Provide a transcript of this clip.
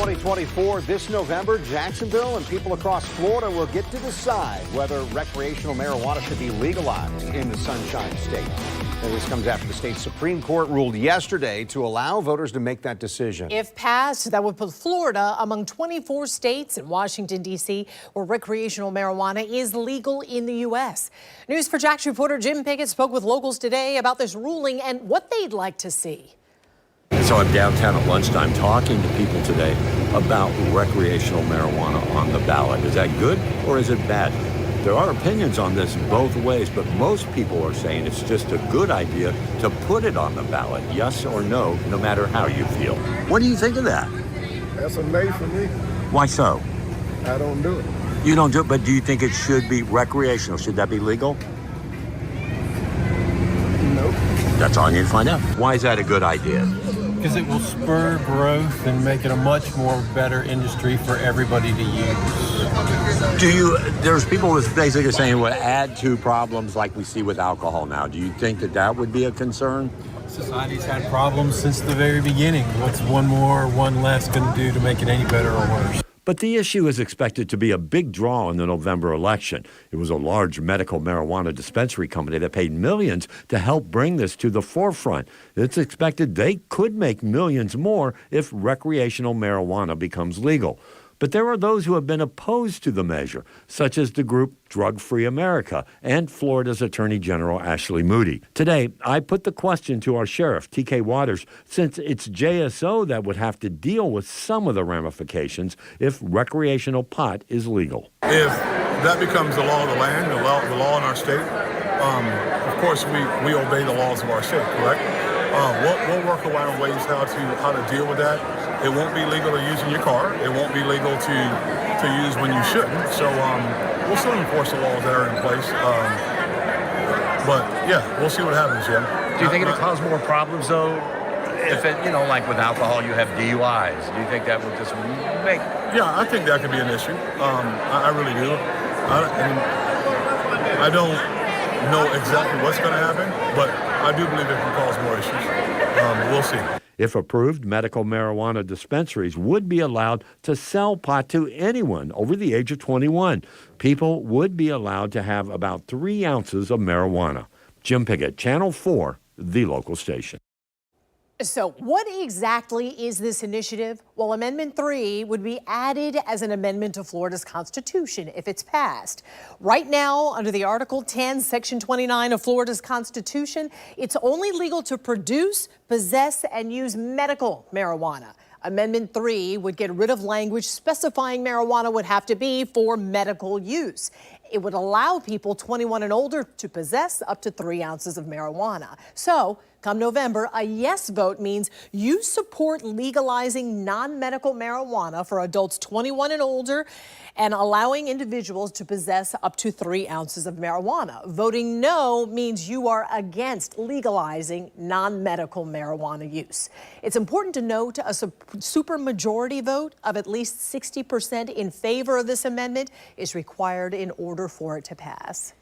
2024, this November, Jacksonville and people across Florida will get to decide whether recreational marijuana should be legalized in the Sunshine State. And this comes after the state Supreme Court ruled yesterday to allow voters to make that decision. If passed, that would put Florida among 24 states and Washington, D.C., where recreational marijuana is legal in the U.S. News 4 Jax reporter Jim Pickett spoke with locals today about this ruling and what they'd like to see. So I'm downtown at lunchtime talking to people today about recreational marijuana on the ballot. Is that good or is it bad? There are opinions on this both ways, but most people are saying it's just a good idea to put it on the ballot, yes or no, no matter how you feel. What do you think of that? That's a nay for me. Why so? I don't do it. You don't do it, but do you think it should be recreational? Should that be legal? Nope. That's all you need to find out. Why is that a good idea? Because it will spur growth and make it a much more better industry for everybody to use. There's people with basically saying it would add to problems like we see with alcohol now. Do you think that that would be a concern? Society's had problems since the very beginning. What's one more, one less going to do to make it any better or worse? But the issue is expected to be a big draw in the November election. It was a large medical marijuana dispensary company that paid millions to help bring this to the forefront. It's expected they could make millions more if recreational marijuana becomes legal. But there are those who have been opposed to the measure, such as the group Drug Free America and Florida's Attorney General Ashley Moody. Today, I put the question to our sheriff, TK Waters, since it's JSO that would have to deal with some of the ramifications if recreational pot is legal. If that becomes the law of the land, the law in our state, of course we obey the laws of our state, correct? We'll work around ways how to deal with that. It won't be legal to use in your car. It won't be legal to use when you shouldn't. So we'll still enforce the laws that are in place. But yeah, we'll see what happens, Jim. Do you think it'll cause more problems, though? If it, like with alcohol, you have DUIs. Do you think that would just make... Yeah, I think that could be an issue. I really do. I don't know exactly what's going to happen, but I do believe it can cause more issues. We'll see. If approved, medical marijuana dispensaries would be allowed to sell pot to anyone over the age of 21. People would be allowed to have about 3 ounces of marijuana. Jim Pickett, Channel 4, the local station. So what exactly is this initiative? Well, Amendment 3 would be added as an amendment to Florida's Constitution if it's passed. Right now, under the Article 10, Section 29 of Florida's Constitution, it's only legal to produce, possess, and use medical marijuana. Amendment 3 would get rid of language specifying marijuana would have to be for medical use. It would allow people 21 and older to possess up to 3 ounces of marijuana. So, come November, a yes vote means you support legalizing non-medical marijuana for adults 21 and older and allowing individuals to possess up to 3 ounces of marijuana. Voting no means you are against legalizing non-medical marijuana use. It's important to note a supermajority vote of at least 60% in favor of this amendment is required in order for it to pass.